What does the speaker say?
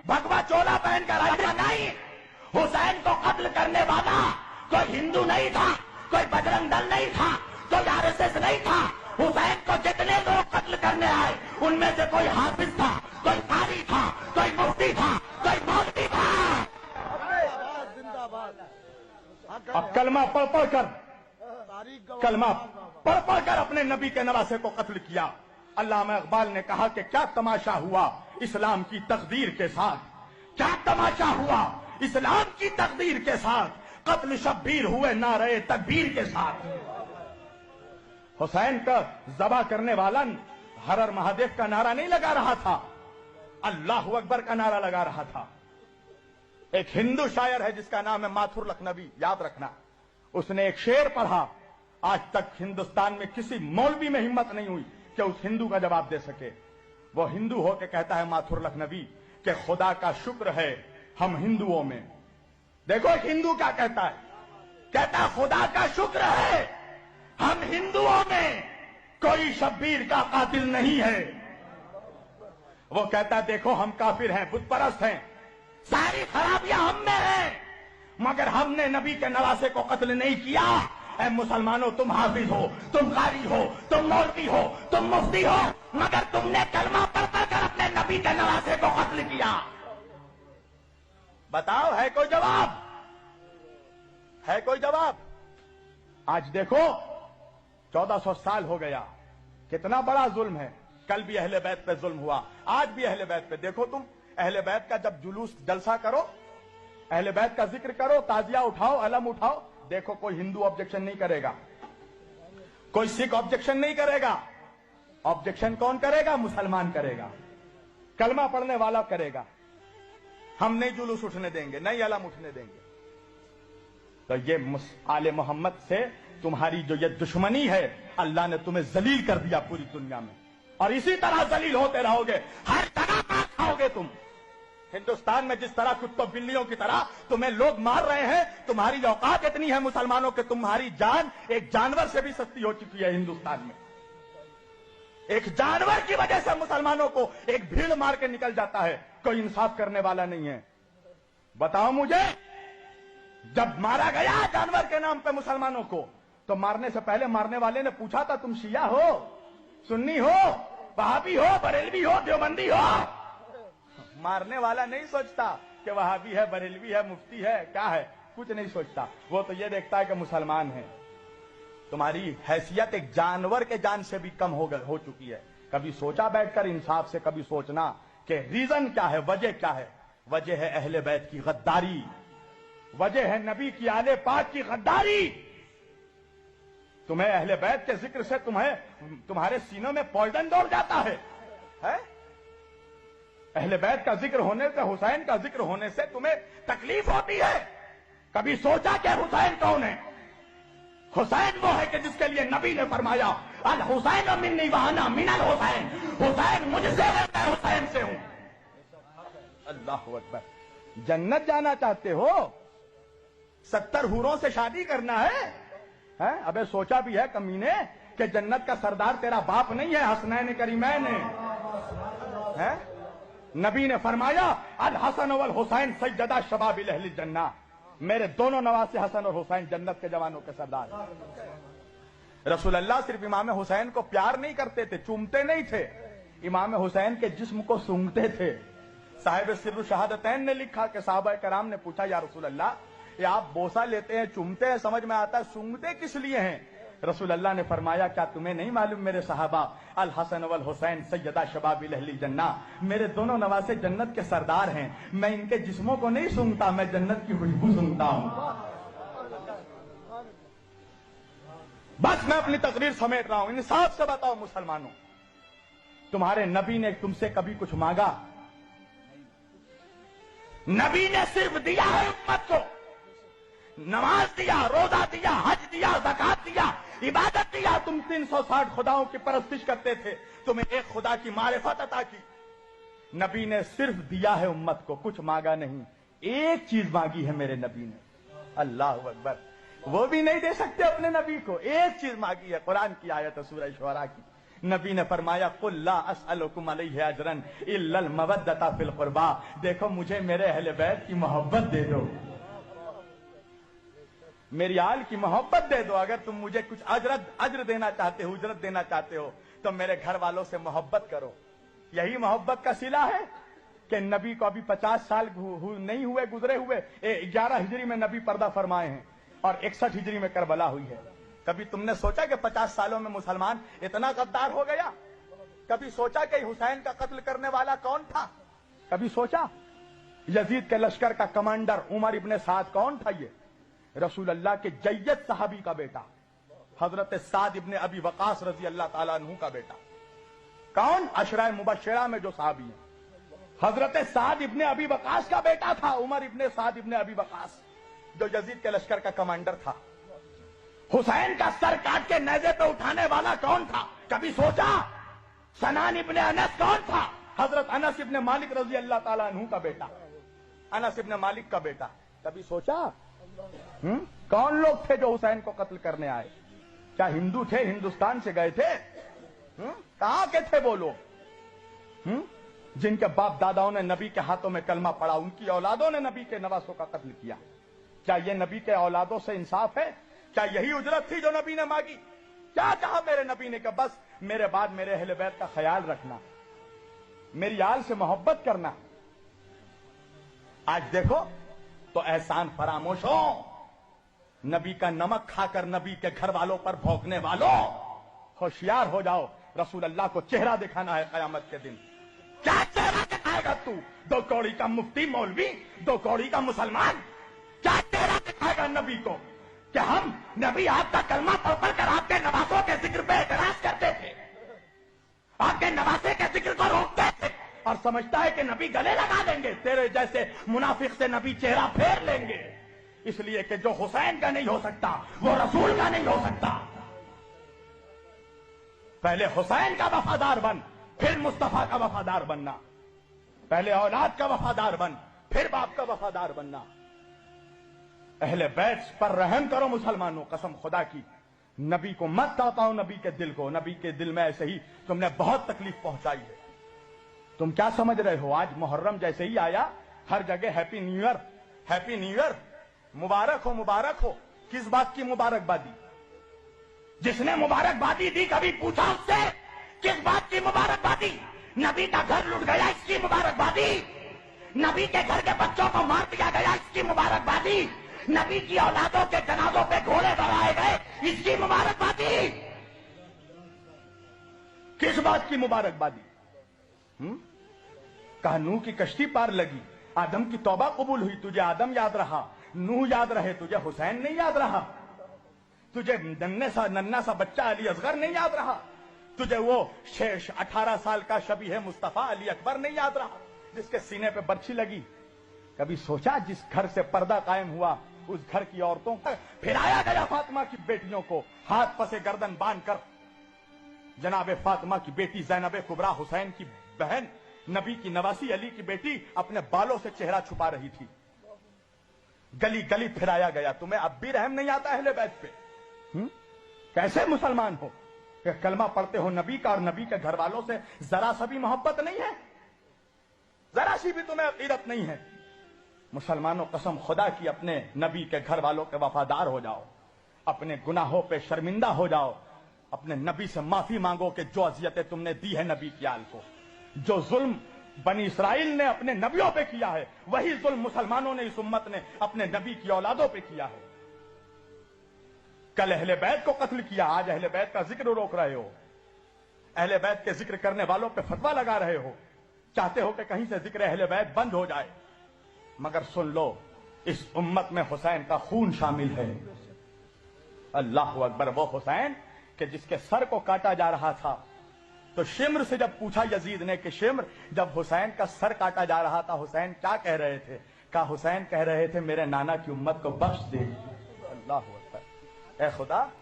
भगवा चोला पहनकर आया नहीं। हुसैन को कत्ल करने वाला कोई हिंदू नहीं था, कोई बजरंग दल नहीं था, कोई आरएसएस नहीं था। हुसैन को जितने लोग कत्ल करने आए उनमें से कोई हाफिज था, कोई कारी था, कोई मुफ्ती था, कोई मौलवी था। अब कलमा पढ़ पढ़ कर अपने नबी के नवासे को कत्ल किया। अल्लामा इकबाल ने कहा कि क्या तमाशा हुआ इस्लाम की तकदीर के साथ, क्या तमाशा हुआ इस्लाम की तकदीर के साथ, कत्ल शब्बीर हुए नारे तकबीर के साथ। हुसैन का ज़बा करने वाला हर हर महादेव का नारा नहीं लगा रहा था, अल्लाह अकबर का नारा लगा रहा था। एक हिंदू शायर है जिसका नाम है माथुर लखनवी, याद रखना। उसने एक शेर पढ़ा, आज तक हिंदुस्तान में किसी मौलवी में हिम्मत नहीं हुई कि उस हिंदू का जवाब दे सके। वो हिंदू होकर कहता है माथुर लखनवी कि खुदा का शुक्र है हम हिंदुओं में। देखो एक हिंदू क्या कहता है, कहता है खुदा का शुक्र है हम हिंदुओं में कोई शब्बीर का कातिल नहीं है। वो कहता है देखो हम काफिर हैं, बुत परस्त हैं, सारी खराबियां हम में हैं, मगर हमने नबी के नवासे को कत्ल नहीं किया। ऐ मुसलमानों, तुम हाफिज हो, तुम कारी हो, तुम मौलवी हो, तुम मुफ्ती हो, मगर तुमने कलमा पढ़ कर अपने नबी के नवासे को कत्ल किया। बताओ है कोई जवाब? है कोई जवाब? आज देखो 1400 साल हो गया, कितना बड़ा जुल्म है। कल भी अहले बैत पे जुल्म हुआ, आज भी अहले बैत पे। देखो तुम अहले बैत का जब जुलूस जलसा करो, अहले बैत का जिक्र करो, ताजिया उठाओ, अलम उठाओ, देखो कोई हिंदू ऑब्जेक्शन नहीं करेगा, कोई सिख ऑब्जेक्शन नहीं करेगा। ऑब्जेक्शन कौन करेगा? मुसलमान करेगा, कलमा पढ़ने वाला करेगा। हम नहीं जुलूस उठने देंगे, नहीं अलम उठने देंगे। तो ये आले मोहम्मद से तुम्हारी जो ये दुश्मनी है, अल्लाह ने तुम्हें जलील कर दिया पूरी दुनिया में, और इसी तरह जलील होते रहोगे, हर तरह मार खाओगे तुम। हिंदुस्तान में जिस तरह कुत्तों बिल्लियों की तरह तुम्हें लोग मार रहे हैं, तुम्हारी औकात इतनी है मुसलमानों के, तुम्हारी जान एक जानवर से भी सस्ती हो चुकी है हिंदुस्तान में। एक जानवर की वजह से मुसलमानों को एक भीड़ मार के निकल जाता है, कोई इंसाफ करने वाला नहीं है। बताओ मुझे, जब मारा गया जानवर के नाम पे मुसलमानों को, तो मारने से पहले मारने वाले ने पूछा था तुम शिया हो, सुन्नी हो, वहाबी हो, बरेलवी हो, देवबंदी हो? मारने वाला नहीं सोचता कि वहाबी है, बरेलवी है, मुफ्ती है, क्या है, कुछ नहीं सोचता। वो तो ये देखता है कि मुसलमान है। तुम्हारी हैसियत एक जानवर के जान से भी कम हो चुकी है। कभी सोचा बैठकर इंसाफ से, कभी सोचना कि रीजन क्या है, वजह क्या है? वजह है अहले बैत की गद्दारी, वजह है नबी की आले पाक की गद्दारी। तुम्हें अहले बैत के जिक्र से तुम्हारे सीनों में पॉइजन दौड़ जाता है? अहले बैत का जिक्र होने से, हुसैन का जिक्र होने से तुम्हें तकलीफ होती है? कभी सोचा कि हुसैन कौन है? हुसैन वो है कि जिसके लिए नबी ने फरमाया अल हुसैन मिन्नी व अना मिनल हुसैन, हुसैन मुझसे है, मैं हुसैन से हूं। अल्लाहु अकबर। जन्नत जाना चाहते हो? 70 हूरों से शादी करना है? अबे सोचा भी है कमीने कि जन्नत का सरदार तेरा बाप नहीं है, हसनैन करीमैन है? नबी ने फरमाया अल हसन वल हुसैन सैयदा शबाबिल अहलिल जन्नह, मेरे दोनों नवासे हसन और हुसैन जन्नत के जवानों के सरदार। रसूलुल्लाह सिर्फ इमाम हुसैन को प्यार नहीं करते थे, चूमते नहीं थे, इमाम हुसैन के जिस्म को सूंघते थे। साहिब सिर्र शहादतैन ने लिखा कि सहाबा कराम ने पूछा या रसूलल्लाह, ये आप बोसा लेते हैं, चूमते हैं, समझ में आता है, सूंघते किस लिए हैं? रसूलुल्लाह ने फरमाया क्या तुम्हें नहीं मालूम मेरे सहाबा, अल हसन वल हुसैन सैयदा शबाबिल अहलिल जन्नह, मेरे दोनों नवासे जन्नत के सरदार हैं, मैं इनके जिस्मों को नहीं सूंघता, मैं जन्नत की खुशबू सूंघता हूं। बस मैं अपनी तकरीर समेट रहा हूं। इंसाफ से बताओ मुसलमानों, तुम्हारे नबी ने तुमसे कभी कुछ मांगा? नबी ने सिर्फ दिया है उम्मत को, नमाज दिया, रोजा दिया, हज दिया, ज़कात दिया, इबादत दिया। तुम 360 खुदाओं की परस्तिश करते थे, तुम्हें एक खुदा की मारिफत अता की। नबी ने सिर्फ दिया है उम्मत को, कुछ मांगा नहीं। एक चीज मांगी है मेरे नबी ने, अल्लाह अकबर, वो भी नहीं दे सकते अपने नबी को। एक चीज मांगी है, कुरान की आयत है सूरह शुअरा की, نبی نے فرمایا قل لا اسألکم علیہ اجرا الا المودۃ فی القربى، دیکھو مجھے میرے اہل بیت کی محبت دے دو، میری آل کی محبت دے دو، اگر تم مجھے کچھ اجر دینا چاہتے ہو، اجرت دینا چاہتے ہو تو میرے گھر والوں سے محبت کرو۔ یہی محبت کا صلہ ہے کہ نبی کو ابھی 50 سال نہیں ہوئے گزرے ہوئے، 11 ہجری میں نبی پردہ فرمائے ہیں اور 61 ہجری میں کربلا ہوئی ہے۔ کبھی تم نے سوچا کہ 50 سالوں میں مسلمان اتنا غدار ہو گیا؟ کبھی سوچا کہ حسین کا قتل کرنے والا کون تھا؟ کبھی سوچا یزید کے لشکر کا کمانڈر عمر ابن سعد کون تھا؟ یہ رسول اللہ کے جید صحابی کا بیٹا، حضرت سعد ابن ابی وقاص رضی اللہ تعالیٰ عنہ کا بیٹا۔ کون؟ عشرہ مبشرہ میں جو صحابی ہیں، حضرت سعد ابن ابی وقاص کا بیٹا تھا عمر ابن سعد ابن ابی وقاص، جو یزید کے لشکر کا کمانڈر تھا۔ حسین کا سر کاٹ کے نیزے پہ اٹھانے والا کون تھا؟ کبھی سوچا؟ سنان ابن انس کون تھا؟ حضرت انس ابن مالک رضی اللہ تعالیٰ عنہ کا بیٹا، انس ابن مالک کا بیٹا۔ کبھی سوچا کون لوگ تھے جو حسین کو قتل کرنے آئے؟ کیا ہندو تھے؟ ہندوستان سے گئے تھے؟ کہاں کے تھے وہ لوگ جن کے باپ داداؤں نے نبی کے ہاتھوں میں کلمہ پڑھا، ان کی اولادوں نے نبی کے نواسوں کا قتل کیا؟ کیا یہ نبی کے اولادوں سے انصاف ہے؟ کیا یہی اجرت تھی جو نبی نے مانگی؟ کیا کہا میرے نبی نے کہ بس میرے بعد میرے اہل بیت کا خیال رکھنا، میری آل سے محبت کرنا؟ آج دیکھو تو احسان فراموش ہو، نبی کا نمک کھا کر نبی کے گھر والوں پر بھونکنے والوں، ہوشیار ہو جاؤ، رسول اللہ کو چہرہ دکھانا ہے قیامت کے دن۔ کیا چہرہ دکھائے گا تو؟ 2 کوڑی کا مفتی مولوی، 2 کوڑی کا مسلمان، کیا چہرہ دکھائے گا نبی کو کہ ہم نبی آپ کا کلمہ پڑھ کر آپ کے نواسوں کے ذکر پہ اعتراض کرتے تھے، آپ کے نواسے کے ذکر کو روکتے تھے، اور سمجھتا ہے کہ نبی گلے لگا دیں گے؟ تیرے جیسے منافق سے نبی چہرہ پھیر لیں گے، اس لیے کہ جو حسین کا نہیں ہو سکتا وہ رسول کا نہیں ہو سکتا۔ پہلے حسین کا وفادار بن، پھر مصطفیٰ کا وفادار بننا، پہلے اولاد کا وفادار بن، پھر باپ کا وفادار بننا۔ اہل بیت پر رحم کرو مسلمانوں، قسم خدا کی نبی کو مت تڑپاؤ، نبی کے دل کو، نبی کے دل میں ایسے ہی تم نے بہت تکلیف پہنچائی ہے۔ تم کیا سمجھ رہے ہو؟ آج محرم جیسے ہی آیا ہر جگہ happy new year, happy new year, مبارک ہو مبارک ہو۔ کس بات کی مبارکبادی؟ جس نے مبارکبادی دی کبھی پوچھا اس سے کس بات کی مبارکبادی؟ نبی کا گھر لٹ گیا اس کی مبارکبادی، نبی کے گھر کے بچوں کو مار دیا گیا اس کی مبارکبادی، نبی کی اولادوں کے جنازوں پہ گھوڑے بڑھائے گئے اس کی مبارکبادی۔ کس بات کی مبارکبادی؟ کہا نوح کی کشتی پار لگی، آدم کی توبہ قبول ہوئی، تجھے آدم یاد رہا، نوح یاد رہے، تجھے حسین نہیں یاد رہا، تجھے ننھا سا بچہ علی اصغر نہیں یاد رہا، تجھے وہ 18 سال کا شبیہ مصطفیٰ علی اکبر نہیں یاد رہا جس کے سینے پہ برچھی لگی؟ کبھی سوچا جس گھر سے پردہ قائم ہوا اس گھر کی عورتوں پر پھرایا گیا فاطمہ کی بیٹیوں کو ہاتھ پسے گردن باندھ کر؟ جناب فاطمہ کی بیٹی زینب کبریٰ حسین کی بہن، نبی کی نواسی علی کی بیٹی اپنے بالوں سے چہرہ چھپا رہی تھی، گلی گلی پھرایا گیا۔ تمہیں اب بھی رحم نہیں آتا اہل بیت پہ؟ کیسے مسلمان ہو کہ کلمہ پڑھتے ہو نبی کا اور نبی کے گھر والوں سے ذرا سا بھی محبت نہیں ہے، ذرا سی بھی تمہیں عقیدت نہیں ہے؟ مسلمانوں قسم خدا کی اپنے نبی کے گھر والوں کے وفادار ہو جاؤ، اپنے گناہوں پہ شرمندہ ہو جاؤ، اپنے نبی سے معافی مانگو کہ جو اذیتیں تم نے دی ہے نبی کی آل کو، جو ظلم بنی اسرائیل نے اپنے نبیوں پہ کیا ہے وہی ظلم مسلمانوں نے اس امت نے اپنے نبی کی اولادوں پہ کیا ہے۔ کل اہل بیت کو قتل کیا، آج اہل بیت کا ذکر روک رہے ہو، اہل بیت کے ذکر کرنے والوں پہ فتویٰ لگا رہے ہو، چاہتے ہو کہ کہیں سے ذکر اہل بیت بند ہو جائے، مگر سن لو اس امت میں حسین کا خون شامل ہے۔ اللہ اکبر! وہ حسین کہ جس کے سر کو کاٹا جا رہا تھا تو شمر سے جب پوچھا یزید نے کہ شمر جب حسین کا سر کاٹا جا رہا تھا حسین کیا کہہ رہے تھے؟ کہا حسین کہہ رہے تھے میرے نانا کی امت کو بخش دے۔ اللہ اکبر! اے خدا